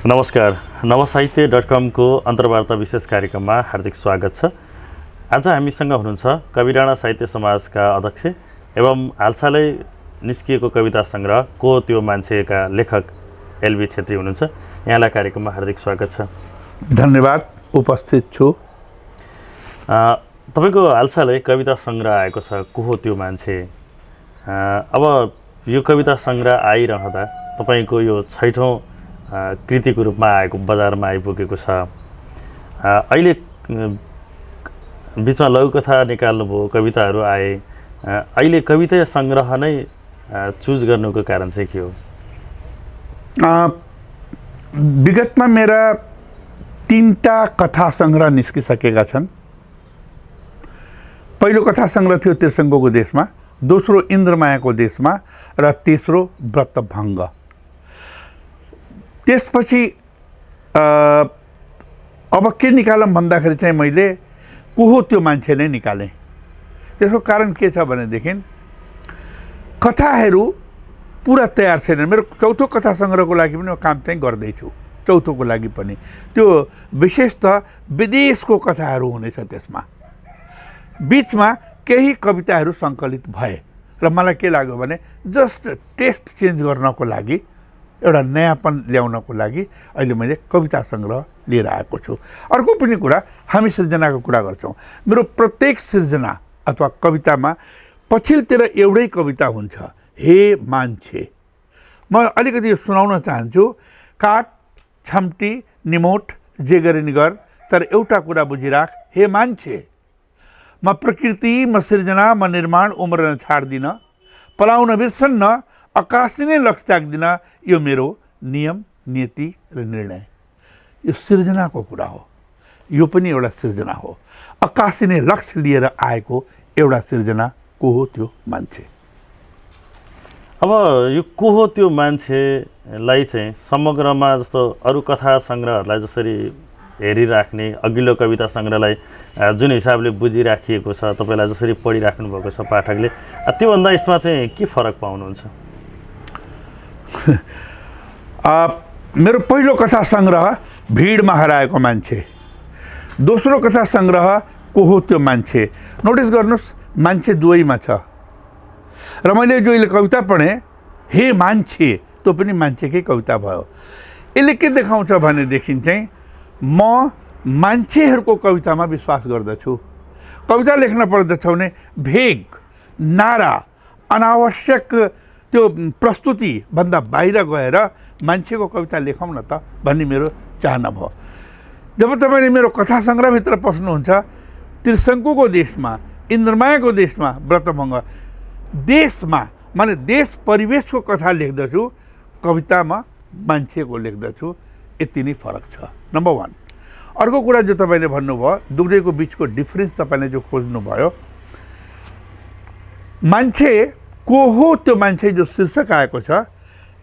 नमस्कार, नवसाहित्य.com को अन्तर्वार्ता विशेष कार्यक्रममा हार्दिक स्वागत छ। आज हामीसँग हुनुहुन्छ कविडाँडा साहित्य समाजका अध्यक्ष एवं हालसालै निस्किएको कविता संग्रह को त्यो मान्छेका लेखक एलबी छेत्री हुनुहुन्छ। यहाँलाई कार्यक्रममा हार्दिक स्वागत छ। धन्यवाद, उपस्थित छु। तपाईको हालसालै कविता संग्रह आएको छ को हो त्यो मान्छे। अब यो कविता संग्रह आइरहँदा तपाईको यो 6औं कृतिको रूपमा आएको बजारमा आइपुगेको छ। अहिले बीचमा लघुकथा निकाल्नुभयो, कविताहरू आए। अहिले कविता संग्रह नै चुज गर्नुको कारण चाहिँ के हो? विगतमा मेरा 3टा कथा संग्रह निस्किसकेका छन्। पहिलो कथा संग्रह थियो त्रिशङ्कुको देशमा, दोस्रो इन्द्रमायाको देशमा र तेस्रो व्रतभङ्ग। त्यसपछि अब के निकालौँ भन्दाखेरि चाहिँ मैले को हो त्यो मान्छे नै निकालेँ। त्यसको कारण के छ भनेदेखि कथाहरू पुरा तयार छैन। मेरो 4थो कथा संग्रहको लागि पनि म काम चाहिँ गर्दैछु। 4थोको लागि पनि त्यो विशेषतः विदेशको कथाहरू हुनेछ। त्यसमा बीचमा केही कविताहरू सङ्कलित भए र मलाई के लाग्यो भने जस्ट टेस्ट चेन्ज गर्नको लागि, एउटा नयाँपन ल्याउनको लागि अहिले मैले कविता संग्रह लिएर आएको छु। अर्को पनि कुरा, हामी सृजनाको कुरा गर्छौँ। मेरो प्रत्येक सृजना अथवा कवितामा पछिल्तिर एउटै कविता हुन्छ, हे मान्छे। म अलिकति यो सुनाउन चाहन्छु। काट, छम्टी, निमोट, जे गरे नि गर, तर एउटा कुरा बुझिराख, हे मान्छे। म प्रकृति, म सृजना, म निर्माण उम्रन छाड्दिन, पलाउन बिर्सन्न, अकासिने लक्ष्य त्याग्दिन। यो मेरो नियम, नीति र निर्णय। यो सृजनाको कुरा हो। यो पनि एउटा सृजना हो। अकासिने लक्ष्य लिएर आएको एउटा सृजना को हो त्यो मान्छे। अब यो को हो त्यो मान्छेलाई चाहिँ समग्रमा जस्तो अरू कथा सङ्ग्रहहरूलाई जसरी हेरिराख्ने, अघिल्लो कविता सङ्ग्रहलाई जुन हिसाबले बुझिराखिएको छ, तपाईँलाई जसरी पढिराख्नु भएको छ पाठकले, त्योभन्दा यसमा चाहिँ के फरक पाउनुहुन्छ? मेरो पहिलो कथा संग्रह भिडमा हराएको मान्छे, दोस्रो कथा संग्रह को हो त्यो मान्छे। नोटिस गर्नुहोस्, मान्छे दुवैमा छ। र मैले जो अहिले कविता पढेँ, हे मान्छे, त्यो पनि मान्छेकै कविता भयो। यसले के देखाउँछ भनेदेखि चाहिँ म मान्छेहरूको कवितामा विश्वास गर्दछु। कविता लेख्न पर्दछ भने भेग, नारा, अनावश्यक त्यो प्रस्तुतिभन्दा बाहिर गएर मान्छेको कविता लेखौँ न त भन्ने मेरो चाहना भयो। जब तपाईँले मेरो कथा सङ्ग्रहभित्र पस्नुहुन्छ, त्रिशङ्कुको देशमा, इन्द्रमायाको देशमा, व्रतभङ्ग देशमा, माने देश परिवेशको कथा लेख्दछु, कवितामा मान्छेको लेख्दछु। यति नै फरक छ, नम्बर 1। अर्को कुरा जो तपाईँले भन्नुभयो, दुवैको बिचको डिफरेन्स तपाईँले जो खोज्नुभयो, मान्छे को हो त्यो मान्छे जो शीर्षक आएको छ,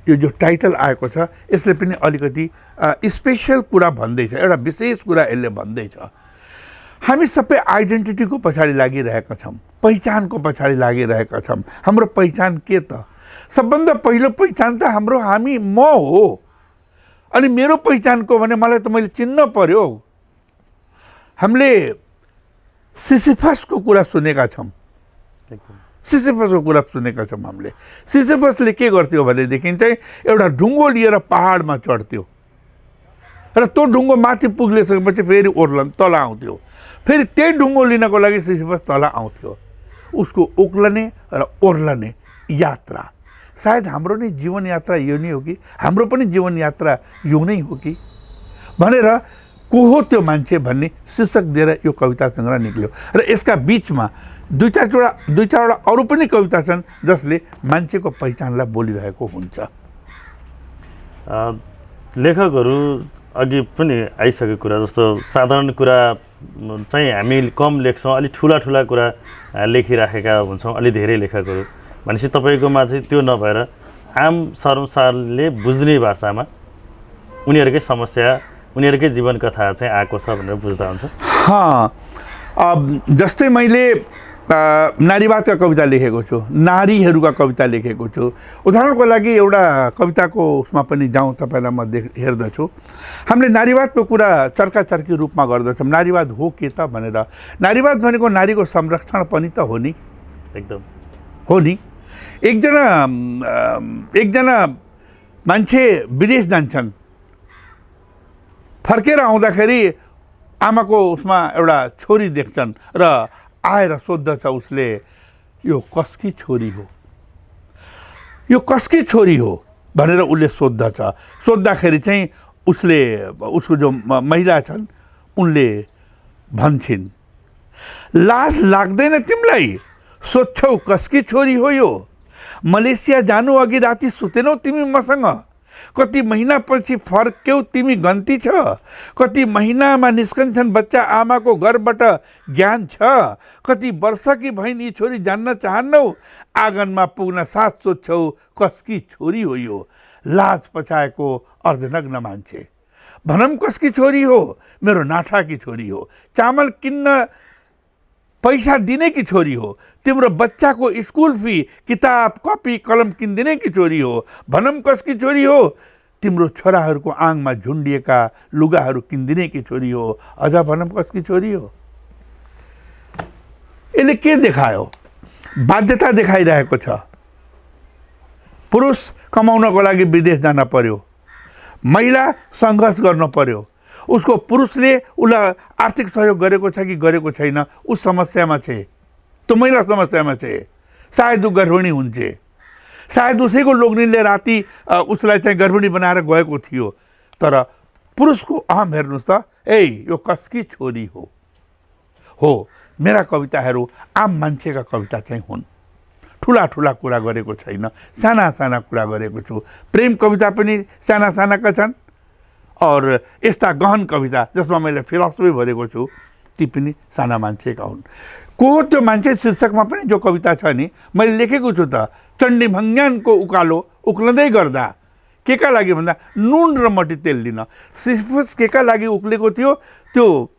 यो जो टाइटल आएको छ, यसले पनि अलिकति स्पेसल कुरा भन्दैछ, एउटा विशेष कुरा यसले भन्दैछ। हामी सबै आइडेन्टिटीको पछाडि लागिरहेका छौँ, पहिचानको पछाडि लागिरहेका छौँ। हाम्रो पहिचान के त? सबभन्दा पहिलो पहिचान त हाम्रो हामी म हो। अनि मेरो पहिचानको भने मलाई त मैले चिन्न पर्यो। हामीले सिसिफसको कुरा सुनेका छौँ। सिसिफसको कुरा सुनेका छौँ हामीले। सिसिफसले के गर्थ्यो भनेदेखि चाहिँ एउटा ढुङ्गो लिएर पहाडमा चढ्थ्यो र त्यो ढुङ्गो माथि पुगिसकेपछि फेरि तल आउँथ्यो। फेरि त्यही ढुङ्गो लिनको लागि सिसिफस तल आउँथ्यो। उसको उक्लने र ओर्लने यात्रा। सायद हाम्रो नै जीवन यात्रा यो नै हो कि, हाम्रो पनि जीवन यात्रा यो नै हो कि भनेर को हो त्यो मान्छे भन्ने शीर्षक दिएर यो कविता संग्रह निक्ल्यो। र यसका बिचमा दुईवटा अरू पनि कविता छन् जसले मान्छेको पहिचानलाई बोलिरहेको हुन्छ। लेखकहरू अघि पनि आइसकेको कुरा जस्तो साधारण कुरा चाहिँ हामी कम लेख्छौँ, अलि ठुला कुरा लेखिराखेका हुन्छौँ अलि धेरै लेखकहरू। भनेपछि तपाईँकोमा चाहिँ त्यो नभएर आम सर्वसाधारणले बुझ्ने भाषामा उनीहरूकै समस्या, उनीहरूकै जीवन कथा चाहिँ आएको छ भनेर बुझ्दा हुन्छ। जस्तै मैले नारीवादका कविता लेखेको छु, नारीहरूका कविता लेखेको छु। उदाहरणको लागि एउटा कविताको उसमा पनि जाउँ, तपाईँलाई म हेर्दछु। हामीले नारीवादको कुरा चर्काचर्की रूपमा गर्दछौँ। नारीवाद हो के त भनेर। नारीवाद भनेको नारीको संरक्षण पनि त हो नि, एकदम हो नि। एकजना मान्छे विदेश जान्छन्, फर्केर आउँदाखेरि आमाको उसमा एउटा छोरी देख्छन् र आएर सोध्दछ उसले, यो कसकी छोरी हो, यो कसकी छोरी हो भनेर उसले सोध्दछ। सोद्धाखेरि चाहिँ उसले, उसको जो महिला छन् उनले भन्छन्, लाज लाग्दैन तिमीलाई, सोध्छौ कसकी छोरी हो यो, मलेसिया जानु अघि राति सुतेनौ तिमी मसँग, कति महिनापछि फर्क्यौ तिमी गन्ती छ, कति महिनामा निस्कन्छन् बच्चा आमाको घरबाट ज्ञान छ, कति वर्षकी भइन् यी छोरी जान्न चाहन्नौ, आँगनमा पुग्न साथ सोध्छौ कसकी छोरी हो यो, लाज पछाएको अर्धनग्न मान्छे, भनम कसकी छोरी हो, मेरो नाठाकी छोरी हो, चामल किन्न पैसा दिने की छोरी हो, तिम्रो बच्चाको स्कुल फी किताब कपी कलम किनिदिने की छोरी हो, भनम कसकी छोरी हो, तिम्रो छोराहरूको आङमा झुन्डिएका लुगाहरू किनिदिने की छोरी हो, अझ भनम कसकी छोरी हो। यसले के देखायो? बाध्यता देखाइरहेको छ। पुरुष कमाउनको लागि विदेश जान पर्यो, महिला सङ्घर्ष गर्न पर्यो, उसको पुरुषले उसलाई आर्थिक सहयोग गरेको छ कि गरेको छैन, उस समस्यामा छे, त्यो महिला समस्यामा छे, सायद ऊ गर्भिणी हुन्छ, सायद उसैको लोग्नीले राति उसलाई चाहिँ गर्भिणी बनाएर गएको थियो। तर पुरुषको अहम हेर्नुहोस् त, यो कसकी छोरी हो। मेरा कविताहरू आम मान्छेका कविता चाहिँ हुन्, ठुला ठुला कुरा गरेको छैन, साना साना कुरा गरेको छु। प्रेम कविता पनि साना सानाका छन् और यस्ता गहन कविता जसमा मैले फिलोसफी भरेको छु ती पनि साना मान्छेका हुन्। को त्यो मान्छे शीर्षकमा पनि जो कविता छ नि, मैले लेखेको छु त, चण्डी भङ्ग्यानको उकालो उक्लँदै गर्दा, के का लागि भन्दा नुन र मटी तेल लिन। सिसिफस के का लागि उक्लेको थियो, त्यो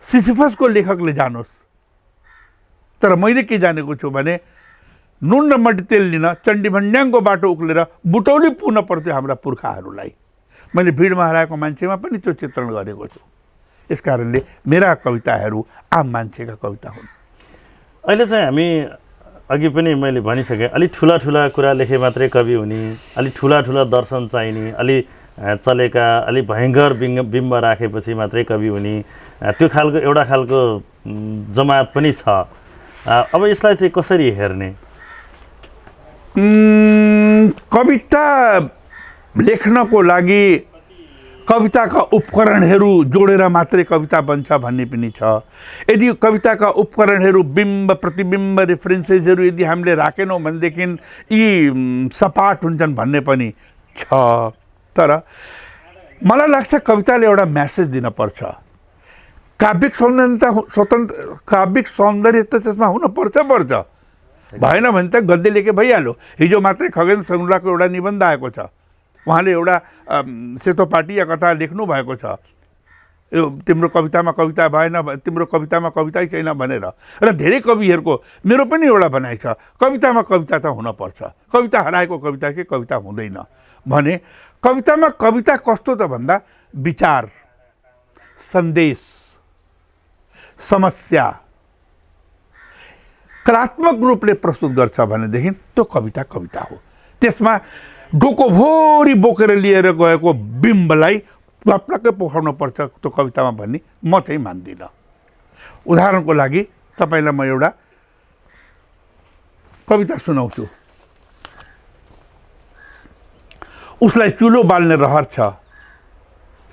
सिसिफसको लेखकले जानोस्। तर मैले के जानेको छु भने नुन र मटी तेल लिन चण्डी भङ्ग्याङको बाटो उक्लेर बुटौली पुग्न पर्थ्यो हाम्रा पुर्खाहरूलाई। मैले भिडमा हराएको मान्छेमा पनि त्यो चित्रण गरेको छु। यस कारणले मेरा कविताहरू आम मान्छेका कविता हुन्। अहिले चाहिँ हामी अघि पनि मैले भनिसकेँ, अलि ठुला ठुला कुरा लेखे मात्रै कवि हुने, अलि ठुला ठुला दर्शन चाहिने, अलि चलेका अलि भयङ्कर बिम्ब राखेपछि मात्रै कवि हुने, त्यो खालको एउटा खालको जमात पनि छ। अब यसलाई चाहिँ कसरी हेर्ने? कविता लेख्नको लागि कविताका उपकरणहरू जोडेर मात्रै कविता बन्छ भन्ने पनि छ। यदि कविताका उपकरणहरू बिम्ब प्रतिबिम्ब रेफरेन्सेसहरू यदि हामीले राखेनौँ भनेदेखि यी सपाट हुन्छन् भन्ने पनि छ। तर मलाई लाग्छ कविताले एउटा म्यासेज दिनपर्छ। काव्यिक सौन्दर्य त त्यसमा हुनपर्छ। भएन भने त गद्य लेखे भइहाल्यो। हिजो मात्रै खगेन्द्र सङ्ग्राको एउटा निबन्ध आएको छ, उहाँले एउटा सेतो पाटी या कथा लेख्नु भएको छ, यो तिम्रो कवितामा कविता भएन, तिम्रो कवितामा कवितै छैन भनेर। र धेरै कविहरूको मेरो पनि एउटा भनाइ छ, कवितामा कविता त हुनपर्छ, कविता हराएको कविता के कविता हुँदैन भने। कवितामा कविता कस्तो त भन्दा विचार, सन्देश, समस्या कलात्मक रूपले प्रस्तुत गर्छ भनेदेखि त्यो कविता हो। त्यसमा डोकोभरि बोकेर लिएर गएको बिम्बलाई प्लप्लक्कै पोखाउनु पर्छ त्यो कवितामा भन्ने म चाहिँ मान्दिनँ। उदाहरणको लागि तपाईँलाई म एउटा कविता सुनाउँछु। उसलाई चुलो बाल्ने रहर छ,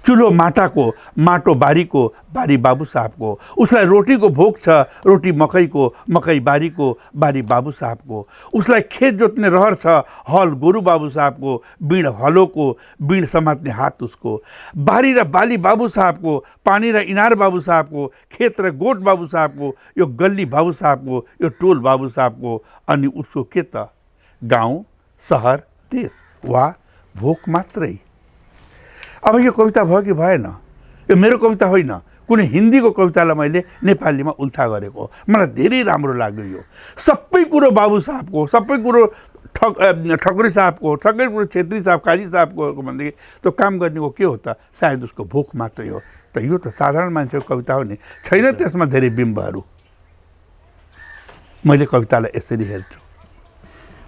चुलो माटाको, माटो बारीको, बारी बाबु साहबको। उसलाई रोटीको भोक छ, रोटी मकैको, मकै बारीको, बारी बाबु साहबको। उसलाई खेत जोत्ने रहर छ, हल गोरु बाबु साहबको, बिँड हलोको, बिँड समात्ने हात उसको। बारी र बाली बाबु साहबको, पानी र इनार बाबु साहबको, खेत र गोठ बाबु साहबको, यो गल्ली बाबु साहबको, यो टोल बाबु साहबको। अनि उसको के त गाउँ, सहर, देश वा भोक मात्रै। अब यो कविता भयो कि भएन? यो मेरो कविता होइन, कुनै हिन्दीको कवितालाई मैले नेपालीमा उल्था गरेको हो। मलाई धेरै राम्रो लाग्यो यो। सबै कुरो बाबु साहबको, सबै कुरो ठकुरी साहबको, सबै कुरो छेत्री साहब, काजी साहबको भनेदेखि त्यो काम गर्नेको के हो त? सायद उसको भोक मात्रै हो। त यो त साधारण मान्छेको कविता हो नि, छैन त्यसमा धेरै बिम्बहरू। मैले कवितालाई यसरी हेर्छु।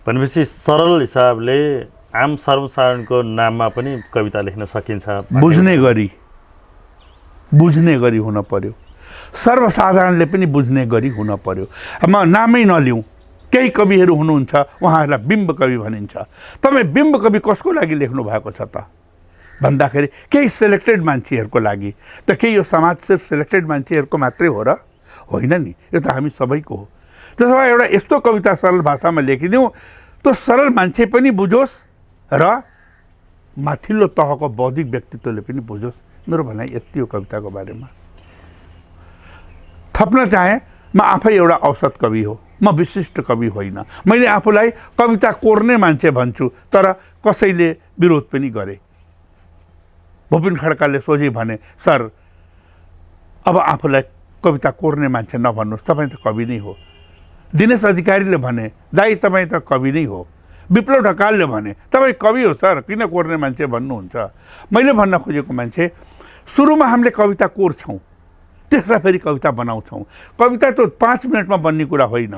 भनेपछि सरल हिसाबले आम सर्वसाधारणको नाममा पनि कविता लेख्न सकिन्छ। बुझ्ने गरी हुन पर्यो। सर्वसाधारणले पनि बुझ्ने गरी हुन पर्यो। म नामै नलिउँ, केही कविहरू हुनुहुन्छ उहाँहरूलाई बिम्ब कवि भनिन्छ। तपाईँ बिम्ब कवि कसको लागि लेख्नु भएको छ त भन्दाखेरि केही सेलेक्टेड मान्छेहरूको लागि। त के यो समाज सिर्फ सेलेक्टेड मान्छेहरूको मात्रै हो र? होइन नि, यो त हामी सबैको हो। त्यसो भए एउटा यस्तो कविता सरल भाषामा लेखिदिउँ, त्यो सरल मान्छे पनि बुझोस् र माथिल्लो तहको बौद्धिक व्यक्तित्वले पनि बुझोस्। मेरो भनाइ यति हो कविताको बारेमा। थप्न चाहे, म आफै एउटा औसत कवि हो, म विशिष्ट कवि होइन। मैले आफूलाई कविता कोर्ने मान्छे भन्छु, तर कसैले विरोध पनि गरे। भुपिन खड्काले सोझै भने, सर अब आफूलाई कविता कोर्ने मान्छे नभन्नुहोस्, तपाईँ त कवि नै हो। दिनेश अधिकारीले भने, दाइ तपाईँ त कवि नै हो। विप्लव ढकालले भने, तपाईँ कवि हो सर, किन कोर्ने मान्छे भन्नुहुन्छ? मैले भन्न खोजेको मान्छे, सुरुमा हामीले कविता कोर्छौँ, त्यसलाई फेरि कविता बनाउँछौँ। कविता त 5 मिनटमा बन्ने कुरा होइन।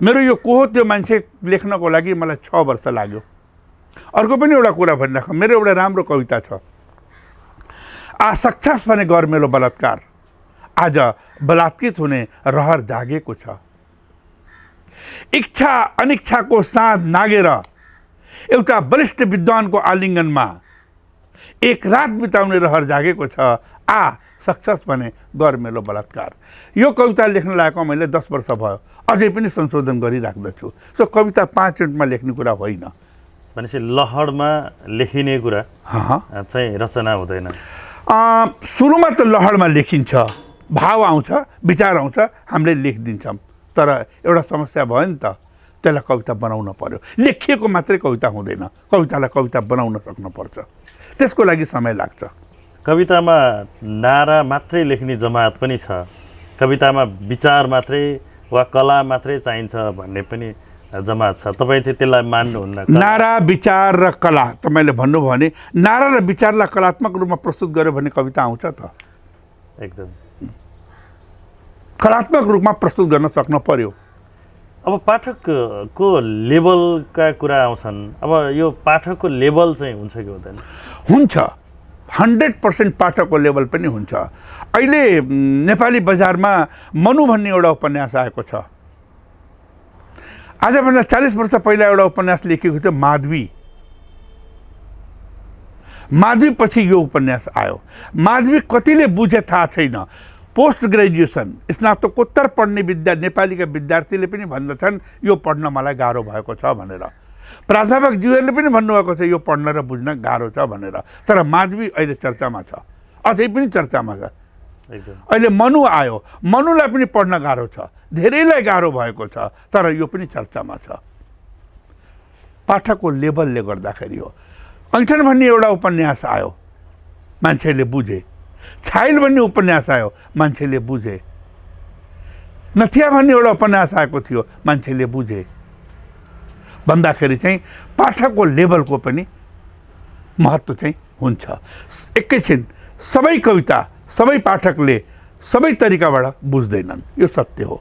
मेरो यो को हो त्यो मान्छे लेख्नको लागि मलाई 6 वर्ष लाग्यो। अर्को पनि एउटा कुरा भनिराख, मेरो एउटा राम्रो कविता छ, आसक्षास भने गर्मेलो बलात्कार, आज बलात्कृत हुने रहर जागेको छ। इच्छा अनिच्छाको साँध नागेर एउटा वरिष्ठ विद्वानको आलिङ्गनमा एक रात बिताउने रहर जागेको छ। सक्सेस भने गर्मेलो बलात्कार। यो कविता लेख्न लागेको मैले 10 वर्ष भयो, अझै पनि संशोधन गरिराख्दछु। सो कविता 5 मिनटमा लेख्ने कुरा होइन। भनेपछि लहरमा लेखिने कुरा चाहिँ रचना हुँदैन। सुरुमा त लहरमा लेखिन्छ, भाव आउँछ, विचार आउँछ, हामीले लेखिदिन्छौँ। तर एउटा समस्या भयो नि त, त्यसलाई कविता बनाउन पर्यो। लेखिएको मात्रै कविता हुँदैन, कवितालाई कविता बनाउन सक्नुपर्छ। त्यसको लागि समय लाग्छ। कवितामा नारा मात्रै लेख्ने जमात पनि छ, कवितामा विचार मात्रै वा कला मात्रै चाहिन्छ भन्ने पनि जमात छ। तपाईँ चाहिँ त्यसलाई मान्नुहुन्न? नारा, विचार र कला, तपाईँले भन्नुभयो भने नारा र विचारलाई कलात्मक रूपमा प्रस्तुत गर्यो भने कविता आउँछ त? एकदम कलात्मक रूपमा प्रस्तुत गर्न सक्नु पर्यो। अब पाठकको लेभलका कुरा आउँछन्। अब यो पाठकको लेभल चाहिँ हुन्छ कि हुँदैन? हुन्छ, 100% पाठकको लेभल पनि हुन्छ। अहिले नेपाली बजारमा मनु भन्ने एउटा उपन्यास आएको छ। आजभन्दा 40 वर्ष पहिला एउटा उपन्यास लेखिएको थियो माधवी। माधवी पछि यो उपन्यास आयो। माधवी कतिले बुझे थाहा छैन। पोस्ट ग्रेजुएसन, स्नातकोत्तर पढ्ने नेपालीका विद्यार्थीले पनि भन्दछन् यो पढ्न मलाई गाह्रो भएको छ भनेर। प्राध्यापकज्यूहरूले पनि भन्नुभएको छ यो पढ्न र बुझ्न गाह्रो छ भनेर। तर माधवी अहिले चर्चामा छ, अझै पनि चर्चामा छ। अहिले मनु आयो, मनुलाई पनि पढ्न गाह्रो छ, धेरैलाई गाह्रो भएको छ, तर यो पनि चर्चामा छ। पाठकको लेभलले गर्दाखेरि हो। ऐठन भन्ने एउटा उपन्यास आयो, मान्छेले बुझे। छाइल भन्ने उपन्यास आयो, मान्छेले बुझे। नथिया भन्ने एउटा उपन्यास आएको थियो, मान्छेले बुझे। भन्दाखेरि चाहिँ पाठकको लेभलको पनि महत्त्व चाहिँ हुन्छ। एकैछिन सबै कविता सबै पाठकले सबै तरिकाबाट बुझ्दैनन्, यो सत्य हो।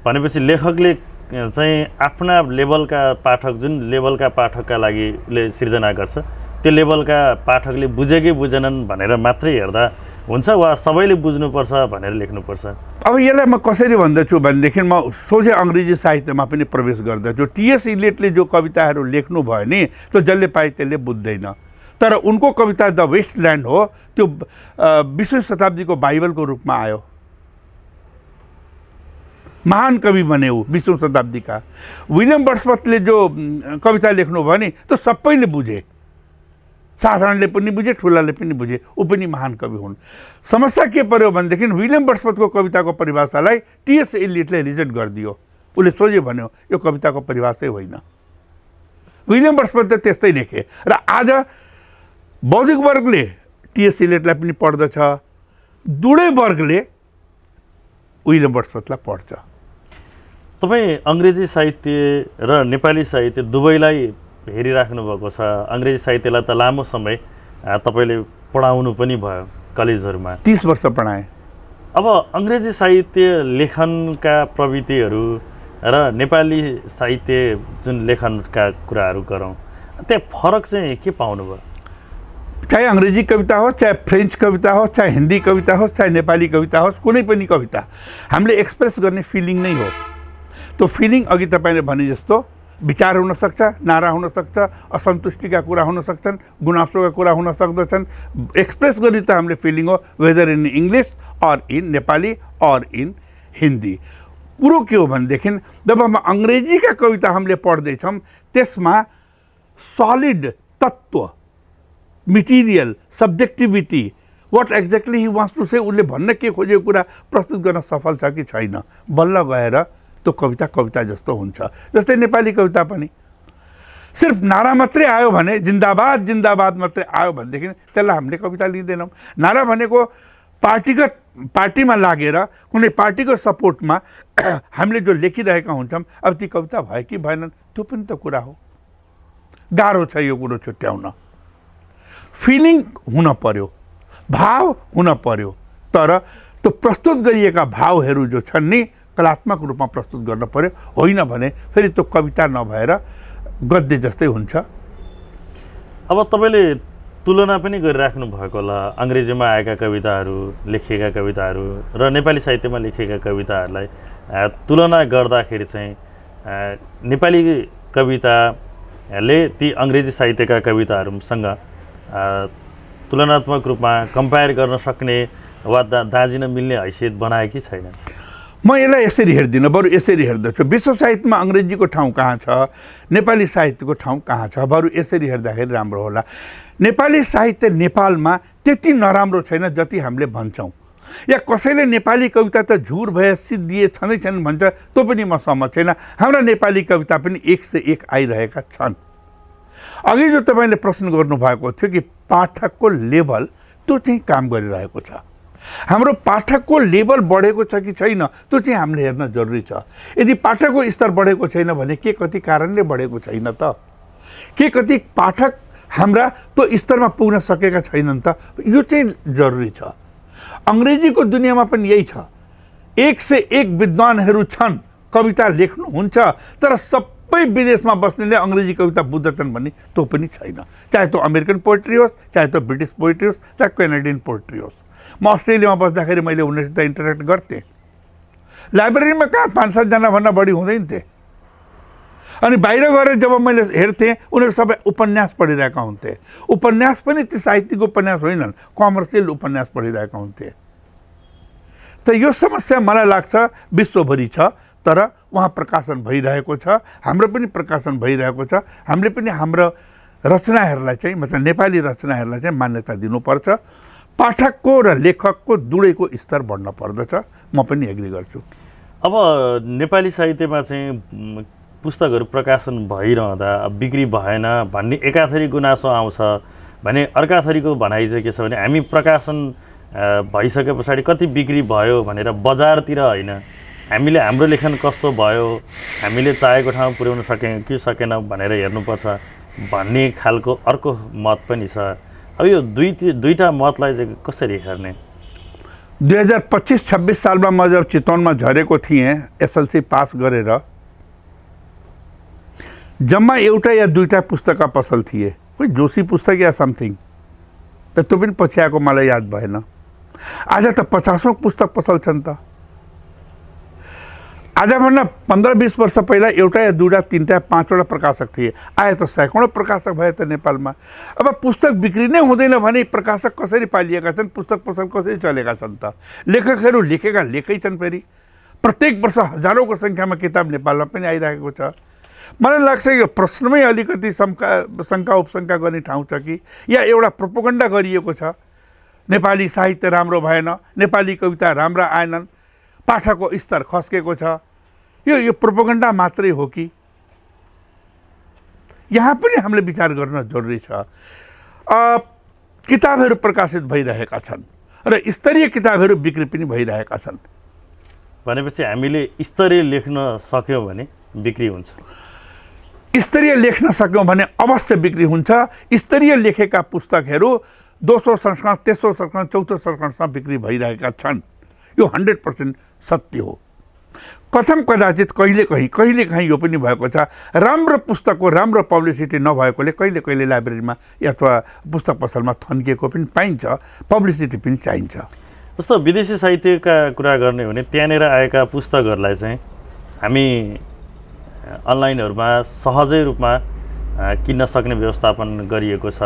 भनेपछि लेखकले चाहिँ आफ्ना लेभलका पाठक, जुन लेभलका पाठकका लागि सिर्जना गर्छ, त्यो लेभलका पाठकले बुझे कि बुझेनन् भनेर मात्रै हेर्दा हुन्छ वा सबैले बुझ्नुपर्छ भनेर लेख्नुपर्छ? अब यसलाई म कसरी भन्दछु भनेदेखि म सोझै अङ्ग्रेजी साहित्यमा पनि प्रवेश गर्दछु। टिएस इलियटले जो कविताहरू लेख्नु भयो नि, त्यो जसले पाए त्यसले बुझ्दैन। तर उनको कविता द वेस्टल्यान्ड हो, त्यो 20वीं शताब्दीको बाइबलको रूपमा आयो। महान कवि बने ऊ 20वीं शताब्दीका। विलियम वर्ड्सवर्थले जो कविता लेख्नु भयो नि, त्यो सबैले बुझे। साधारणले पनि बुझे, ठुलाले पनि बुझे, ऊ पनि महान कवि हुन्। समस्या के पर्यो भनेदेखि विलियम वर्ड्सवर्थको कविताको परिभाषालाई टिएस इलियटले रिजेक्ट गरिदियो। उसले सोझे भन्यो यो कविताको परिभाषै होइन। विलियम वर्ड्सवर्थले त्यस्तै लेखे र आज बौद्धिक वर्गले टिएस इलियटलाई पनि पढ्दछ, दुवै वर्गले विलियम वर्ड्सवर्थलाई पढ्छ। तपाईँ अङ्ग्रेजी साहित्य र नेपाली साहित्य दुवैलाई हेरिराख्नु भएको छ। अङ्ग्रेजी साहित्यलाई त लामो समय तपाईँले पढाउनु पनि भयो कलेजहरूमा, 30 वर्ष पढाएँ। अब अङ्ग्रेजी साहित्य लेखनका प्रवृत्तिहरू र नेपाली साहित्य जुन लेखनका कुराहरू गरौँ, त्यहाँ फरक चाहिँ के पाउनुभयो? चाहे अङ्ग्रेजी कविता होस्, चाहे फ्रेन्च कविता होस्, चाहे हिन्दी कविता होस्, चाहे नेपाली कविता होस्, कुनै पनि कविता हामीले एक्सप्रेस गर्ने फिलिङ नै हो। त्यो फिलिङ अघि तपाईँले भने जस्तो विचार हुनसक्छ, नारा हुनसक्छ, असन्तुष्टिका कुरा हुन सक्छन्, गुनासोका कुरा हुन सक्दछन्। एक्सप्रेस गर्ने त हामीले फिलिङ हो, whether in English or in Nepali or in Hindi. कुरो के हो भनेदेखि जब हम अङ्ग्रेजीका कविता हामीले पढ्दैछौँ त्यसमा सलिड तत्त्व, material, subjectivity, what exactly he wants to say, उसले भन्न के खोजेको कुरा प्रस्तुत गर्न सफल छ कि छैन, बल्ल गएर त्यो कविता कविता जस्तो हुन्छ। जस्तै नेपाली कविता पनि सिर्फ नारा मात्रै आयो भने, जिन्दाबाद जिन्दाबाद मात्रै आयो भनेदेखि त्यसलाई हामीले कविता लिँदैनौँ। नारा भनेको पार्टीमा लागेर कुनै पार्टीको सपोर्टमा हामीले जो लेखिरहेका हुन्छौँ, अब ती कविता भयो कि भएनन् त्यो पनि त कुरा हो। गाह्रो छ यो कुरो छुट्याउन। फिलिङ हुन पर्यो, भाव हुन पर्यो, तर त्यो प्रस्तुत गरिएका भावहरू जो छन् नि कलात्मक रूपमा प्रस्तुत गर्न पर्यो, होइन भने फेरि त्यो कविता नभएर गद्य जस्तै हुन्छ। अब तपाईँले तुलना पनि गरिराख्नु भएको होला अङ्ग्रेजीमा आएका कविताहरू, लेखिएका कविताहरू र नेपाली साहित्यमा लेखिएका कविताहरूलाई तुलना गर्दाखेरि चाहिँ नेपाली कविताले ती अङ्ग्रेजी साहित्यका कविताहरूसँग तुलनात्मक रूपमा कम्पेयर गर्न सक्ने वा दाँजिन मिल्ने हैसियत बनाए कि छैन? म यसलाई यसरी हेर्दिनँ, बरु यसरी हेर्दछु विश्व साहित्यमा अङ्ग्रेजीको ठाउँ कहाँ छ, नेपाली साहित्यको ठाउँ कहाँ छ, बरु यसरी हेर्दाखेरि राम्रो होला। नेपाली साहित्य नेपालमा त्यति नराम्रो छैन जति हामीले भन्छौँ, या कसैले नेपाली कविता त झुर भए सिद्धिए छँदै छन् भन्छ, त्यो पनि म सहमत छैन। हाम्रा नेपाली कविता पनि 1 से 1 आइरहेका छन्। अघि जो तपाईँले प्रश्न गर्नुभएको थियो कि पाठकको लेभल, त्यो चाहिँ काम गरिरहेको छ। हाम्रो पाठकको लेभल बढेको छ कि छैन त्यो चाहिँ हामीले हेर्न जरुरी छ। यदि पाठकको स्तर बढेको छैन भने के कति कारणले बढेको छैन त, के कति पाठक हाम्रा त्यो स्तरमा पुग्न सकेका छैनन् त, यो चाहिँ जरुरी छ। अङ्ग्रेजीको दुनियाँमा पनि यही छ, 1 से 1 विद्वानहरू छन्, कविता लेख्नुहुन्छ, तर सबै विदेशमा बस्नेले अङ्ग्रेजी कविता बुझ्दछन् भन्ने त्यो पनि छैन। चाहे त्यो अमेरिकन पोइट्री होस्, चाहे त्यो ब्रिटिस पोइट्री होस्, चाहे क्यानाडियन पोइट्री होस्। म अस्ट्रेलियामा बस्दाखेरि मैले उनीहरूसित इन्टरेक्ट गर्थेँ। लाइब्रेरीमा कहाँ 5-7 जना भन्दा बढी हुँदैन थिए। अनि बाहिर गएर जब मैले हेर्थेँ उनीहरू सबै उपन्यास पढिरहेका हुन्थे। उपन्यास पनि ती साहित्यिक उपन्यास होइनन्, कमर्सियल उपन्यास पढिरहेका हुन्थे। त यो समस्या मलाई लाग्छ विश्वभरि छ, तर वहाँ प्रकाशन भइरहेको छ, हाम्रो पनि प्रकाशन भइरहेको छ। हामीले पनि हाम्रो रचनाहरूलाई चाहिँ, मतलब नेपाली रचनाहरूलाई चाहिँ मान्यता दिनुपर्छ। पाठकको र लेखकको दुवैको स्तर बढ्न पर्दछ, म पनि एग्री गर्छु। अब नेपाली साहित्यमा चाहिँ पुस्तकहरू प्रकाशन भइरहँदा बिक्री भएन भन्ने एकाथरी गुनासो आउँछ भने अर्काथरीको भनाइ चाहिँ के छ भने हामी प्रकाशन भइसके पछाडि कति बिक्री भयो भनेर बजारतिर होइन, हामीले हाम्रो लेखन कस्तो भयो, हामीले चाहेको ठाउँ पुर्याउन सक्यौँ कि सकेन भनेर हेर्नुपर्छ भन्ने खालको अर्को मत पनि छ। अब यो दुईटा मतलाई चाहिँ कसरी हेर्ने? 2025-26 सालमा म जब चितवनमा झरेको थिएँ एसएलसी पास गरेर, जम्मा एउटा या दुईटा पुस्तकका पसल थिए, कोही जोशी पुस्तक या समथिङ, त त्यो पनि पछि आएको मलाई याद भएन। आज त 50औं पुस्तक पसल छन् त। आजभन्दा 15-20 वर्ष पहिला एउटा या दुईटा, 3टा, 5वटा प्रकाशक थिए, आए त सैकडौँ प्रकाशक भए त नेपालमा। अब पुस्तक बिक्री नै हुँदैन भने प्रकाशक कसरी पालिएका छन्, पुस्तक पसल कसरी चलेका छन् त? लेखकहरू लेखेका लेखै छन्। फेरि प्रत्येक वर्ष हजारौँको सङ्ख्यामा किताब नेपालमा पनि आइरहेको छ। मलाई लाग्छ यो प्रश्नमै अलिकति शङ्का उपशङ्का गर्ने ठाउँ छ कि या एउटा प्रोपोगन्डा गरिएको छ, नेपाली साहित्य राम्रो भएन, नेपाली कविता राम्रा आएनन्, पाठकको स्तर खस्केको छ। यो प्रोपोगन्डा मात्रै हो कि? यहाँ पनि हामीले विचार गर्न जरुरी छ। किताबहरू प्रकाशित भइरहेका छन् र स्तरीय किताबहरू बिक्री पनि भइरहेका छन्। भनेपछि हामीले स्तरीय लेख्न सक्यौँ भने बिक्री हुन्छ। स्तरीय लेख्न सक्यौँ भने अवश्य बिक्री हुन्छ। स्तरीय लेखेका पुस्तकहरू दोस्रो संस्करण, तेस्रो संस्करण, चौथो संस्करणसम्म बिक्री भइरहेका छन्। यो 100% सत्य हो। कथम कदाचित कहिलेकाहीँ यो पनि भएको छ, राम्रो पुस्तकको राम्रो पब्लिसिटी नभएकोले कहिले कहिले लाइब्रेरीमा अथवा पुस्तक पसलमा थन्किएको पनि पाइन्छ, पब्लिसिटी पनि चाहिन्छ। जस्तो विदेशी साहित्यका कुरा गर्ने हो भने त्यहाँनिर आएका पुस्तकहरूलाई चाहिँ हामी अनलाइनहरूमा सहजै रूपमा किन्न सक्ने व्यवस्थापन गरिएको छ,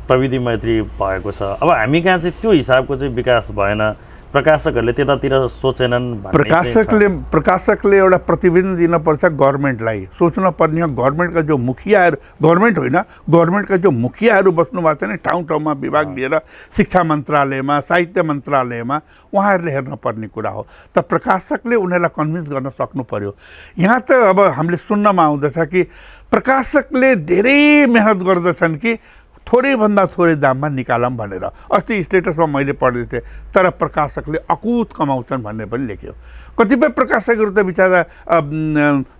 प्रविधि मैत्री भएको छ। अब हामी कहाँ चाहिँ त्यो हिसाबको चाहिँ विकास भएन, प्रकाशकहरूले त्यतातिर सोचेनन्। प्रकाशकले एउटा प्रतिवेदन दिनुपर्छ गभर्मेन्टलाई, सोच्न पर्ने हो गभर्मेन्टका जो मुखियाहरू, गभर्मेन्ट होइन, गभर्मेन्टका जो मुखियाहरू बस्नु भएको छ नि ठाउँ ठाउँमा विभाग लिएर, शिक्षा मन्त्रालयमा, साहित्य मन्त्रालयमा, उहाँहरूले हेर्न पर्ने कुरा हो। त प्रकाशकले उनीहरूलाई कन्भिन्स गर्न सक्नु पर्यो। यहाँ त अब हामीले सुन्नमा आउँदछ कि प्रकाशकले धेरै मेहनत गर्दछन् कि थोरैभन्दा थोरै दाममा निकालौँ भनेर। अस्ति स्टेटसमा मैले पढ्दै थिएँ, तर प्रकाशकले अकुत कमाउँछन् भन्ने पनि लेख्यो। कतिपय प्रकाशकहरू त बिचरा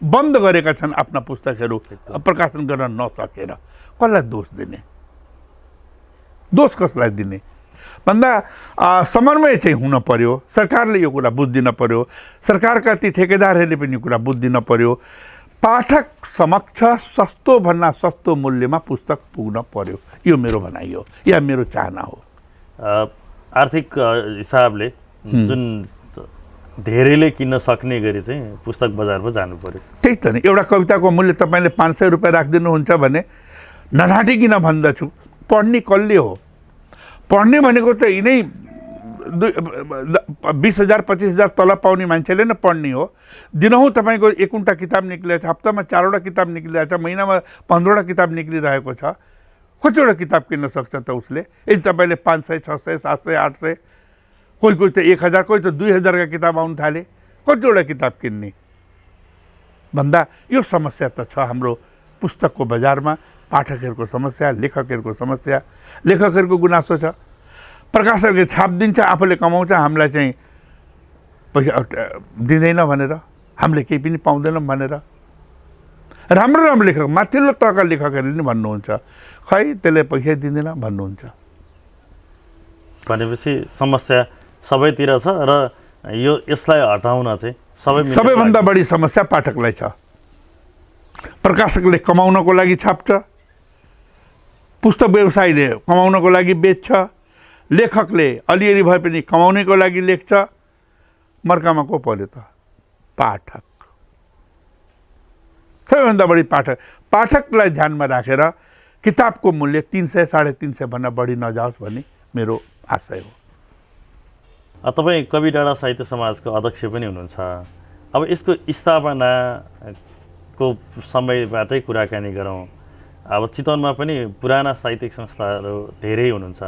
बन्द गरेका छन् आफ्ना पुस्तकहरू प्रकाशन गर्न नसकेर। कसलाई दोष दिने? दोष कसलाई दिने भन्दा समन्वय चाहिँ हुन पर्यो। सरकारले यो कुरा बुझिदिन पर्यो, सरकारका ती ठेकेदारहरूले पनि यो कुरा बुझिदिन पर्यो। पाठक समक्ष सस्तो भन्दा सस्तो मूल्यमा पुस्तक पुग्न पर्यो, यो मेरो भनाइ हो या मेरो चाहना हो। आर्थिक हिसाबले जुन धेरैले किन्न सक्ने गरी चाहिँ पुस्तक बजारमा जानु पर्यो। त्यही त नि, एउटा कविताको मूल्य तपाईँले 500 रुपियाँ राखिदिनुहुन्छ भने नढाँटिकन भन्दछु, पढ्ने कसले हो? पढ्ने भनेको त यिनै 20,000 25,000 तलब पाउने मान्छेले नै पढ्ने हो। दिनहुँ तपाईँको 1 कुन्टा किताब निक्लिएको छ, हप्तामा 4वटा किताब निक्लिरहेको छ, महिनामा 15वटा किताब निक्लिरहेको छ। कतिवटा किताब किन्न सक्छ त उसले? यदि तपाईँले 500 600 700 800, कोही त 1000, कोही त 2000 का किताब आउनु थाले, कतिवटा किताब किन्ने भन्दा यो समस्या त छ हाम्रो पुस्तकको बजारमा। पाठकहरूको समस्या, लेखकहरूको समस्या, लेखकहरूको गुनासो छ। प्रकाशकले छाप दिन्छ, आफूले कमाउँछ, हामीलाई चाहिँ पैसा दिँदैन भनेर, हामीले केही पनि पाउँदैनौँ भनेर। राम्रो राम्रो लेखक, माथिल्लो तहका लेखकहरूले नि भन्नुहुन्छ खै त्यसले पैसा दिँदैन भन्नुहुन्छ। भनेपछि समस्या सबैतिर छ र यसलाई हटाउन चाहिँ सबैभन्दा बढी समस्या पाठकलाई छ। प्रकाशकले कमाउनको लागि छाप्छ, पुस्तक व्यवसायीले कमाउनको लागि बेच्छ, लेखकले अलिअलि भए पनि कमाउनेको लागि लेख्छ। मर्कामा को पर्यो त? पाठक। सबैभन्दा बढी पाठक। पाठकलाई ध्यानमा राखेर किताबको मूल्य 300 350 भन्दा बढी नजाओस् भन्ने मेरो आशय हो। तपाईँ कवि डाँडा साहित्य समाजको अध्यक्ष पनि हुनुहुन्छ। अब यसको स्थापनाको समयबाटै कुराकानी गरौँ। अब चितवनमा पनि पुराना साहित्यिक संस्थाहरू धेरै हुनुहुन्छ।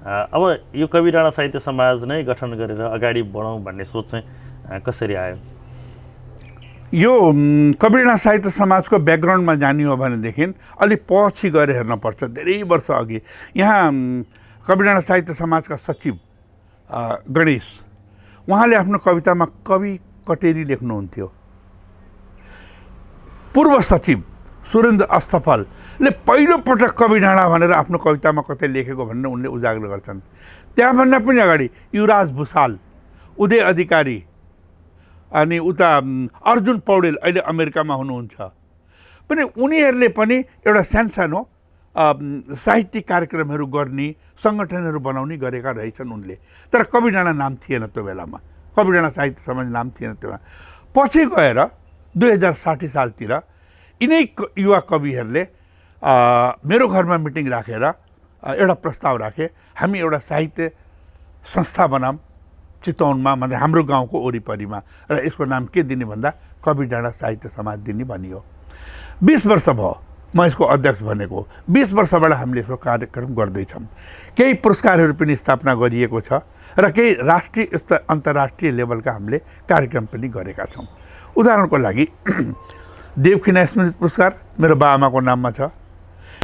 अब यो कवि डाँडा साहित्य समाज नै गठन गरेर अगाडि बढौँ भन्ने सोच चाहिँ कसरी आयो? यो कवि डाँडा साहित्य समाजको ब्याकग्राउन्डमा जाने हो भनेदेखि अलि पछि गएर हेर्नुपर्छ। धेरै वर्ष अघि यहाँ कवि डाँडा साहित्य समाजका सचिव गणेश, उहाँले आफ्नो कवितामा कवि कटेरी लेख्नुहुन्थ्यो। पूर्व सचिव सुरेन्द्र अस्थफलले पहिलोपटक कवि डाँडा भनेर आफ्नो कवितामा कतै लेखेको भनेर उनले उजागर गर्छन्। त्यहाँभन्दा पनि अगाडि युवराज भुषाल, उदय अधिकारी, अनि उता अर्जुन पौडेल अहिले अमेरिकामा हुनुहुन्छ पनि, उनीहरूले पनि एउटा सानसानो साहित्यिक कार्यक्रमहरू गर्ने, सङ्गठनहरू बनाउने गरेका रहेछन् उनले। तर कवि डाँडा नाम थिएन त्यो बेलामा, कवि डाँडा साहित्य समाज नाम थिएन त्यो बेला। पछि गएर 2060 सालतिर यिनै युवा कविहरूले मेरो घरमा मिटिङ राखेर एउटा प्रस्ताव राखे, हामी एउटा साहित्य संस्था बनाऊँ चितवनमा, मतलब हाम्रो गाउँको वरिपरिमा, र यसको नाम के दिने भन्दा कवि डाँडा साहित्य समाज दिने भनियो। 20 वर्ष भयो म यसको अध्यक्ष बनेको। 20 वर्षबाट हामीले यसको कार्यक्रम गर्दैछौँ। केही पुरस्कारहरू पनि स्थापना गरिएको छ र केही राष्ट्रिय स्तर अन्तर्राष्ट्रिय लेभलका हामीले कार्यक्रम पनि गरेका छौँ। उदाहरणको लागि देवकिना स्मृति पुरस्कार मेरो बाआमाको नाममा छ,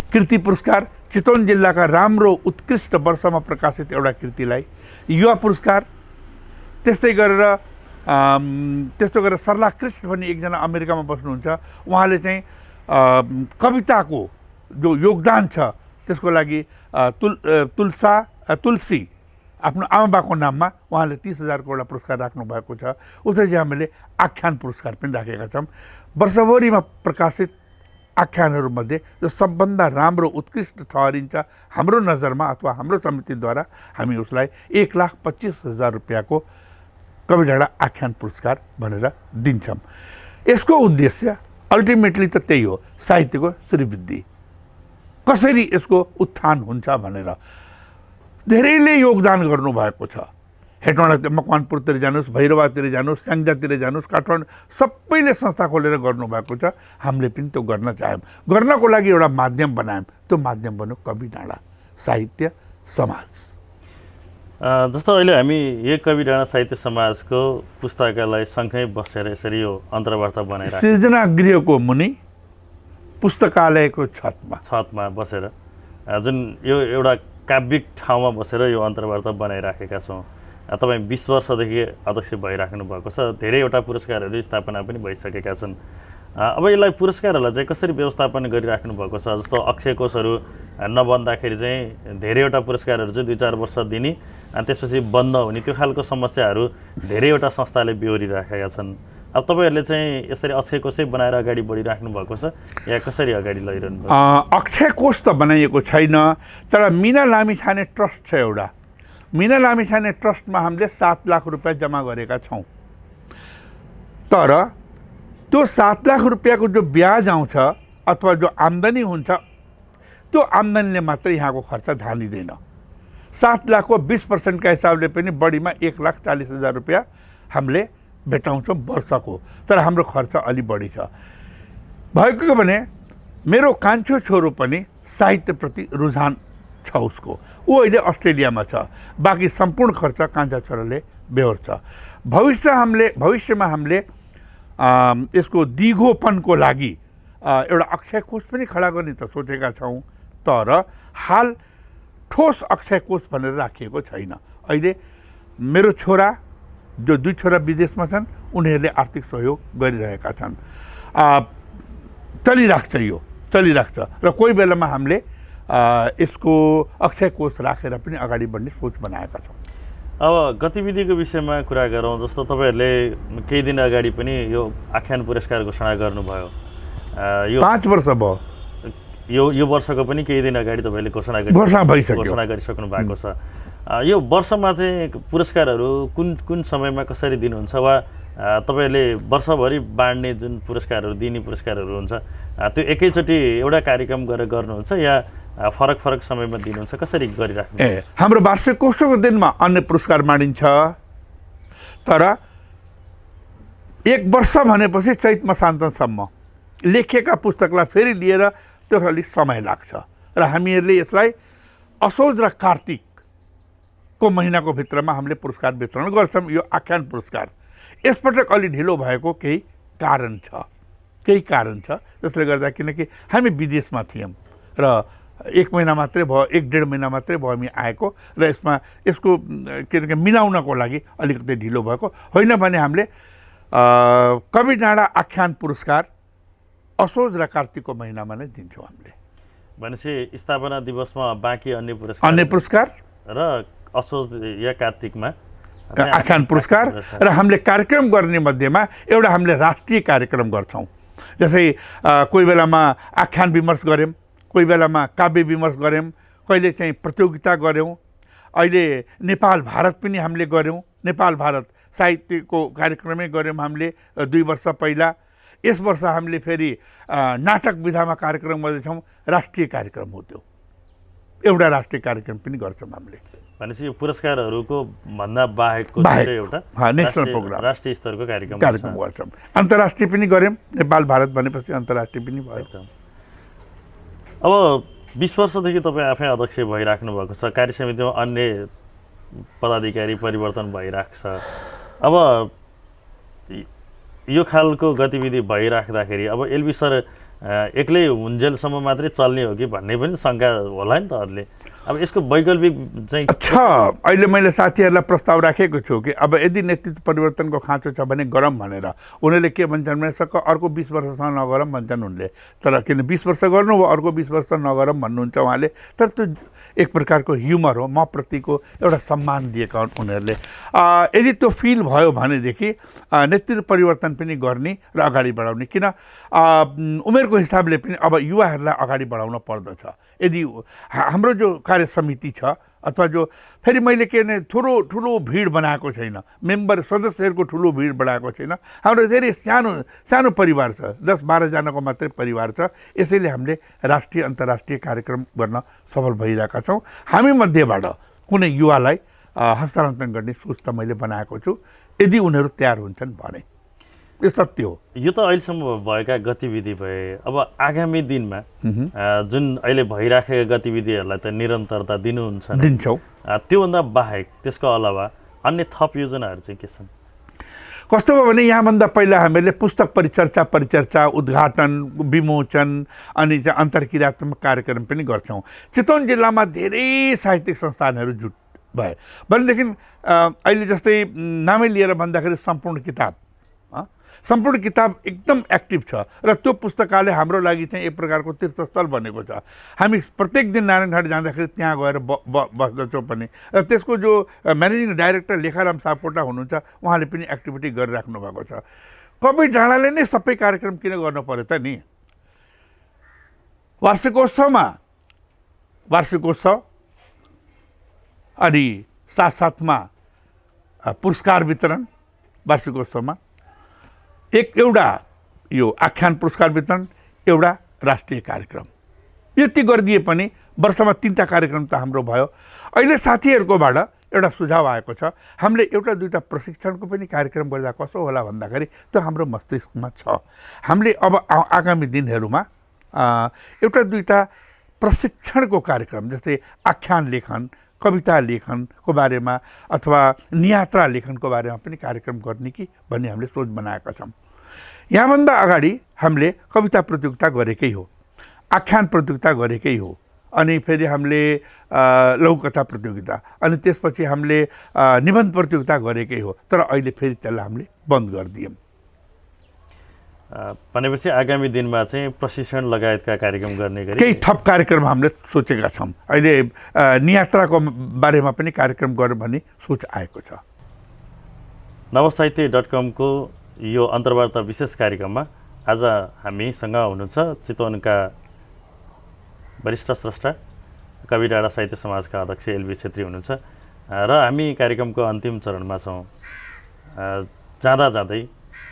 कृति पुरस्कार चितवन जिल्लाका राम्रो उत्कृष्ट वर्षमा प्रकाशित एउटा कृतिलाई युवा पुरस्कार, त्यस्तै गरेर सरला कृष्ण भन्ने एकजना अमेरिकामा बस्नुहुन्छ, उहाँले चाहिँ कविताको जो योगदान छ त्यसको लागि तुलसी आफ्नो आमाबाको नाममा उहाँले 30,000 को एउटा पुरस्कार राख्नु भएको छ। उसै चाहिँ हामीले आख्यान पुरस्कार पनि राखेका छौँ। वर्षभरिमा प्रकाशित आख्यानहरूमध्ये जो सबभन्दा राम्रो उत्कृष्ट ठहरिन्छ हाम्रो नजरमा अथवा हाम्रो समितिद्वारा, हामी उसलाई 1,25,000 रुपियाँको कवि डाँडा आख्यान पुरस्कार भनेर दिन्छौँ। यसको उद्देश्य अल्टिमेटली त त्यही हो, साहित्यको श्रीवृद्धि, कसरी यसको उत्थान हुन्छ भनेर। धेरैले योगदान गर्नुभएको छ। हेटौँडा मकवानपुरतिर जानुहोस्, भैरवातिर जानुहोस्, स्याङ्जातिर जानुहोस्, काठमाडौँ सबैले संस्था खोलेर गर्नुभएको छ। हामीले पनि त्यो गर्न चाह्यौँ, गर्नको लागि एउटा माध्यम बनायौँ। त्यो माध्यम बन्यो कवि डाँडा साहित्य समाज। जस्तो अहिले हामी यो कवि डाँडा साहित्य समाजको पुस्तकालय सँगै बसेर यसरी यो अन्तर्वार्ता बनाइरहेको, सृजना गृहको मुनि पुस्तकालयको छतमा बसेर जुन यो एउटा काव्यिक ठाउँमा बसेर यो अन्तर्वार्ता बनाइराखेका छौँ। तपाईँ 20 वर्षदेखि अध्यक्ष भइराख्नु भएको छ। धेरैवटा पुरस्कारहरू स्थापना पनि भइसकेका छन्। अब यसलाई पुरस्कारहरूलाई चाहिँ कसरी व्यवस्थापन गरिराख्नु भएको छ? जस्तो अक्षय कोषहरू नबन्दाखेरि चाहिँ धेरैवटा पुरस्कारहरू चाहिँ 2-4 वर्ष दिने अनि त्यसपछि बन्द हुने त्यो खालको समस्याहरू धेरैवटा संस्थाले बेहोरिराखेका छन्। अब तपाईँहरूले चाहिँ यसरी अक्षय कोषै बनाएर अगाडि बढिराख्नु भएको छ या कसरी अगाडि लैरहनु भएको? अक्षय कोष त बनाइएको छैन, तर मिना लामिछाने ट्रस्ट छ एउटा। मिना लामिछाने ट्रस्टमा हामीले 7 लाख रुपियाँ जम्मा गरेका छौँ। तर त्यो 7 लाख रुपियाँको जो ब्याज आउँछ अथवा जो आम्दानी हुन्छ, त्यो आम्दानीले मात्रै यहाँको खर्च धानिँदैन। 7 लाखको 20% का हिसाबले पनि बढीमा 1,40,000 रुपियाँ हामीले भेटाउँछौँ वर्षको। तर हाम्रो खर्च अलि बढी छ। भएको के भने मेरो कान्छो छोरो पनि साहित्यप्रति रुझान छ उसको, ऊ अहिले अस्ट्रेलियामा छ। बाँकी सम्पूर्ण खर्च कान्छा छोराले बेहोर्छ। भविष्यमा हामीले यसको दिगोपनको लागि एउटा अक्षय कोष पनि खडा गर्ने त सोचेका छौँ। तर हाल ठोस अक्षय कोष भनेर राखिएको छैन। अहिले मेरो छोरा जो 2 छोरा विदेशमा छन्, उनीहरूले आर्थिक सहयोग गरिरहेका छन्। चलिराख्छ र कोही बेलामा हामीले यसको अक्षय कोष राखेर पनि अगाडि बढ्ने सोच बनाएका छौँ। अब गतिविधिको विषयमा कुरा गरौँ। जस्तो तपाईँहरूले केही दिन अगाडि पनि यो आख्यान पुरस्कार घोषणा गर्नुभयो। यो 5 वर्ष भयो। यो वर्षको पनि केही दिन अगाडि तपाईँले घोषणा गरिसक्नु भएको छ। यो वर्षमा चाहिँ पुरस्कारहरू कुन समयमा कसरी दिनुहुन्छ, वा तपाईँहरूले वर्षभरि बाँड्ने जुन पुरस्कारहरू दिने पुरस्कारहरू हुन्छ त्यो एकैचोटि एउटा कार्यक्रम गरेर गर्नुहुन्छ या फरक समयमा दिनुहुन्छ, कसरी गरिराख्नु? हाम्रो वार्षिकोत्सवको दिनमा अन्य पुरस्कार बाँडिन्छ। तर 1 वर्ष भनेपछि चैत मसान्तसम्म लेखिएका पुस्तकलाई फेरि लिएर त्यो अलिक समय लाग्छ र हामीहरूले यसलाई असोज र कार्तिकको महिनाको भित्रमा हामीले पुरस्कार वितरण गर्छौँ। यो आख्यान पुरस्कार यसपटक अलि ढिलो भएको केही कारण छ जसले गर्दा, किनकि हामी विदेशमा थियौँ र 1 महिना मात्रै भयो, 1-1.5 महिना मात्रै भयो हामी आएको र यसको के मिलाउनको लागि अलिकति ढिलो भएको होइन भने हामीले कवि डाँडा आख्यान पुरस्कार असोज र कार्तिकको महिनामा नै दिन्छौँ हामीले। भनेपछि स्थापना दिवसमा बाँकी अन्य पुरस्कार र असोज या कार्तिकमा आख्यान पुरस्कार र हामीले कार्यक्रम गर्ने मध्येमा एउटा हामीले राष्ट्रिय कार्यक्रम गर्छौँ। जस्तै कोही बेलामा आख्यान विमर्श गऱ्यौँ, कोही बेलामा काव्य विमर्श गऱ्यौँ, कहिले चाहिँ प्रतियोगिता गऱ्यौँ। अहिले नेपाल भारत पनि हामीले गऱ्यौँ। नेपाल भारत साहित्यको कार्यक्रमै गऱ्यौँ हामीले 2 वर्ष पहिला। यस वर्ष हामीले फेरि नाटक विधामा कार्यक्रम गर्दैछौँ। राष्ट्रिय कार्यक्रम हो त्यो, एउटा राष्ट्रिय कार्यक्रम पनि गर्छौँ हामीले। भनेपछि यो पुरस्कारहरूको भन्दा बाहेकको एउटा नेसनल प्रोग्राम, राष्ट्रिय स्तरको कार्यक्रम गर्छौँ। अन्तर्राष्ट्रिय पनि गऱ्यौँ। नेपाल भारत भनेपछि अन्तर्राष्ट्रिय पनि भयो। अब 20 वर्षदेखि तपाईँ आफै अध्यक्ष भइराख्नु भएको छ। कार्य समितिमा अन्य पदाधिकारी परिवर्तन भइरहेको छ। अब यो खालको गतिविधि भइराख्दाखेरि अब एलबी सर एक्लै हुन्जेलसम्म मात्रै चल्ने हो कि भन्ने पनि शङ्का होला नि त अरूले। अब यसको वैकल्पिक चाहिँ छ। अहिले मैले साथीहरूलाई प्रस्ताव राखेको छु कि अब यदि नेतृत्व परिवर्तनको खाँचो छ भने गरौँ भनेर। उनीहरूले के भन्छन् भने सक्क अर्को 20 वर्षसम्म नगरौँ भन्छन् उनले। तर किन 20 वर्ष गर्नु हो, अर्को 20 वर्ष नगरौँ भन्नुहुन्छ उहाँले। तर त्यो एक प्रकारको ह्युमर हो, म प्रतिको एउटा सम्मान दिएका हुन् उनीहरूले। यदि त्यो फिल भयो भनेदेखि नेतृत्व परिवर्तन पनि गर्ने र अगाडि बढाउने। किन उमेरको हिसाबले पनि अब युवाहरूलाई अगाडि बढाउन पर्दछ। यदि हाम्रो जो कार्य समिति छ अथवा जो फेरि मैले के भने ठुलो भिड बनाएको छैन, मेम्बर सदस्यहरूको ठुलो भिड बनाएको छैन। हाम्रो धेरै सानो परिवार छ, 10-12 जनाको मात्रै परिवार छ। यसैले हामीले राष्ट्रिय अन्तर्राष्ट्रिय कार्यक्रम गर्न सफल भइरहेका छौँ। हामी मध्येबाट कुनै युवालाई हस्तान्तरण गर्ने सोच त मैले बनाएको छु, यदि उनीहरू तयार हुन्छन् भने। यो सत्य हो। यो त अहिलेसम्म भएका गतिविधि भए। अब आगामी दिनमा जुन अहिले भइराखेका गतिविधिहरूलाई त निरन्तरता दिन्छौँ। त्योभन्दा बाहेक त्यसको अलावा अन्य थप योजनाहरू चाहिँ के छन्? कस्तो भयो भने यहाँभन्दा पहिला हामीले पुस्तक परिचर्चा, उद्घाटन, विमोचन अनि चाहिँ अन्तर्क्रियात्मक कार्यक्रम पनि गर्छौँ। चितवन जिल्लामा धेरै साहित्यिक संस्थानहरू जुट भए भनेदेखि अहिले जस्तै नामै लिएर भन्दाखेरि सम्पूर्ण किताब एकदम एक्टिभ छ र त्यो पुस्तकालय हाम्रो लागि चाहिँ एक प्रकारको तीर्थस्थल बनेको छ। हामी प्रत्येक दिन नारायणघाट जाँदाखेरि त्यहाँ गएर बस्दछौँ पनि। र त्यसको जो म्यानेजिङ डाइरेक्टर लेखाराम सापकोटा हुनुहुन्छ उहाँले पनि एक्टिभिटी गरिराख्नु भएको छ। कवि डाँडाले नै सबै कार्यक्रम किन गर्नु पर्यो त नि? वार्षिकोत्सव अनि साथसाथमा पुरस्कार वितरण, वार्षिकोत्सवमा एउटा यो आख्यान पुरस्कार वितरण, एउटा राष्ट्रिय कार्यक्रम, यति गरिदिए पनि वर्षमा 3टा कार्यक्रम त हाम्रो भयो। अहिले साथीहरूकोबाट एउटा सुझाव आएको छ, हामीले एउटा दुईटा प्रशिक्षणको पनि कार्यक्रम गर्दा कसो होला भन्दाखेरि त्यो हाम्रो मस्तिष्कमा छ। हामीले अब आगामी दिनहरूमा एउटा दुईटा प्रशिक्षणको कार्यक्रम जस्तै आख्यान लेखन, कविता लेखनको बारेमा अथवा नियात्रा लेखनको बारेमा पनि कार्यक्रम गर्ने कि भन्ने हामीले सोच बनाएका छौँ। यहाँभन्दा अगाडि हामीले कविता प्रतियोगिता गरेकै हो, आख्यान प्रतियोगिता गरेकै हो, अनि फेरि हामीले लघुकथा प्रतियोगिता, अनि त्यसपछि हामीले निबन्ध प्रतियोगिता गरेकै हो। तर अहिले फेरि त्यसलाई हामीले बन्द गरिदियौँ। भनेपछि आगामी दिनमा चाहिँ प्रशिक्षण लगायतका कार्यक्रम गर्ने गरी केही थप कार्यक्रम हामीले सोचेका छौँ। अहिले नियात्राको बारेमा पनि कार्यक्रम गरौँ भन्ने सोच आएको छ। नवसाहित्य.com को यो अन्तर्वार्ता विशेष कार्यक्रममा आज हामीसँग हुनुहुन्छ चितवनका वरिष्ठ स्रष्टा कवि डाँडा साहित्य समाजका अध्यक्ष एलबी छेत्री हुनुहुन्छ र हामी कार्यक्रमको अन्तिम चरणमा छौँ। जाँदै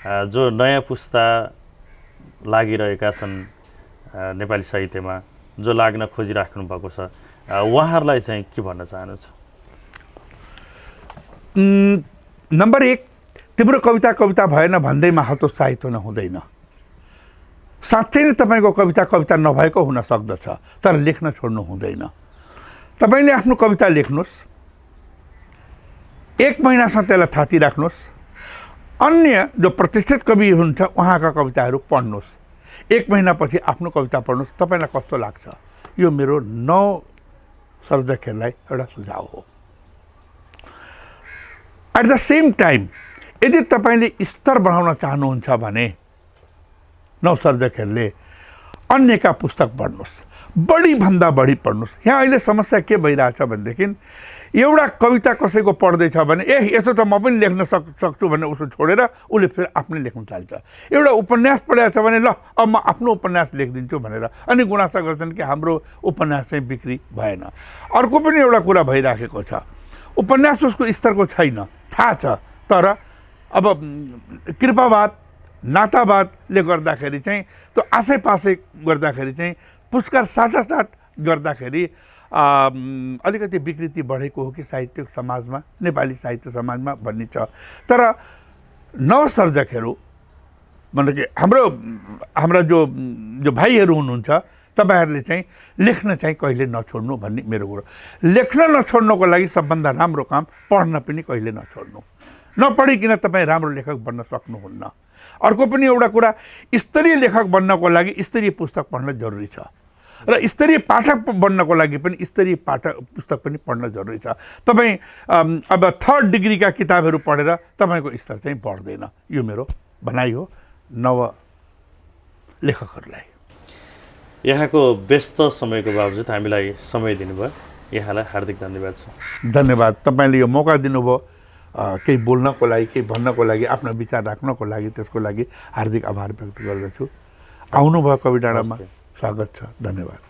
जो नयाँ पुस्ता लागिरहेका छन् नेपाली साहित्यमा, जो लाग्न खोजिराख्नु भएको छ, उहाँहरूलाई चाहिँ के भन्न चाहनुहुन्छ? नम्बर 1, तिम्रो कविता भएन भन्दैमा हतोत्साहित हुन हुँदैन। साँच्चै नै तपाईँको कविता नभएको हुन सक्दछ, तर लेख्न छोड्नु हुँदैन। तपाईँले आफ्नो कविता लेख्नुहोस्, 1 महिनासम्म त्यसलाई थाती राख्नुहोस्, अन्य जो प्रतिष्ठित कवि हुनुहुन्छ उहाँका कविताहरू पढ्नुहोस्, 1 महिनापछि आफ्नो कविता पढ्नुहोस्, तपाईँलाई कस्तो लाग्छ? यो मेरो सर्जकहरूलाई एउटा सुझाव हो। एट द सेम टाइम यदि तपाईँले स्तर बढाउन चाहनुहुन्छ भने नवसर्जकहरूले अन्यका पुस्तक पढ्नुहोस्, बढीभन्दा बढी पढ्नुहोस्। यहाँ अहिले समस्या के भइरहेछ भनेदेखि एउटा कविता कसैको पढ्दैछ भने यसो त म पनि लेख्न सक्छु भन्ने उसो छोडेर उसले फेरि आफ्नै लेख्न थाल्छ। एउटा उपन्यास पढेको छ भने ल अब म आफ्नो उपन्यास लेखिदिन्छु भनेर अनि गुनासा गर्छन् कि हाम्रो उपन्यास चाहिँ बिक्री भएन। अर्को पनि एउटा कुरा भइराखेको छ, उपन्यास उसको स्तरको छैन, थाहा छ, तर अब कृपावाद नातावादले गर्दाखेरि चाहिँ त्यो आसैपासै गर्दाखेरि चाहिँ पुरस्कार साटासाट गर्दाखेरि अलिकति विकृति बढेको हो कि साहित्यिक समाजमा, नेपाली साहित्य समाजमा भन्ने छ। तर नवसर्जकहरू मतलब कि हाम्रा जो भाइहरू हुनुहुन्छ तपाईँहरूले चाहिँ लेख्न चाहिँ कहिले नछोड्नु भन्ने मेरो कुरो। लेख्न नछोड्नुको लागि सबभन्दा राम्रो काम पढ्न पनि कहिले नछोड्नु। नपढिकन तपाईँ राम्रो लेखक बन्न सक्नुहुन्न। अर्को पनि एउटा कुरा, स्तरीय लेखक बन्नको लागि स्तरीय पुस्तक पढ्न जरुरी छ र स्तरीय पाठक बन्नको लागि पनि स्तरीय पुस्तक पनि पढ्न जरुरी छ। तपाईँ अब 3rd डिग्रीका किताबहरू पढेर तपाईँको स्तर चाहिँ बढ्दैन। यो मेरो भनाइ हो नव लेखकहरूलाई। यहाँको व्यस्त समयको बावजुद हामीलाई समय दिनुभयो, यहाँलाई हार्दिक धन्यवाद छ। धन्यवाद। तपाईँले यो मौका दिनुभयो केही बोल्नको लागि, केही भन्नको लागि, आफ्नो विचार राख्नको लागि, त्यसको लागि हार्दिक आभार व्यक्त गर्दछु। आउनुभयो कवि डाँडामा, स्वागत छ। धन्यवाद।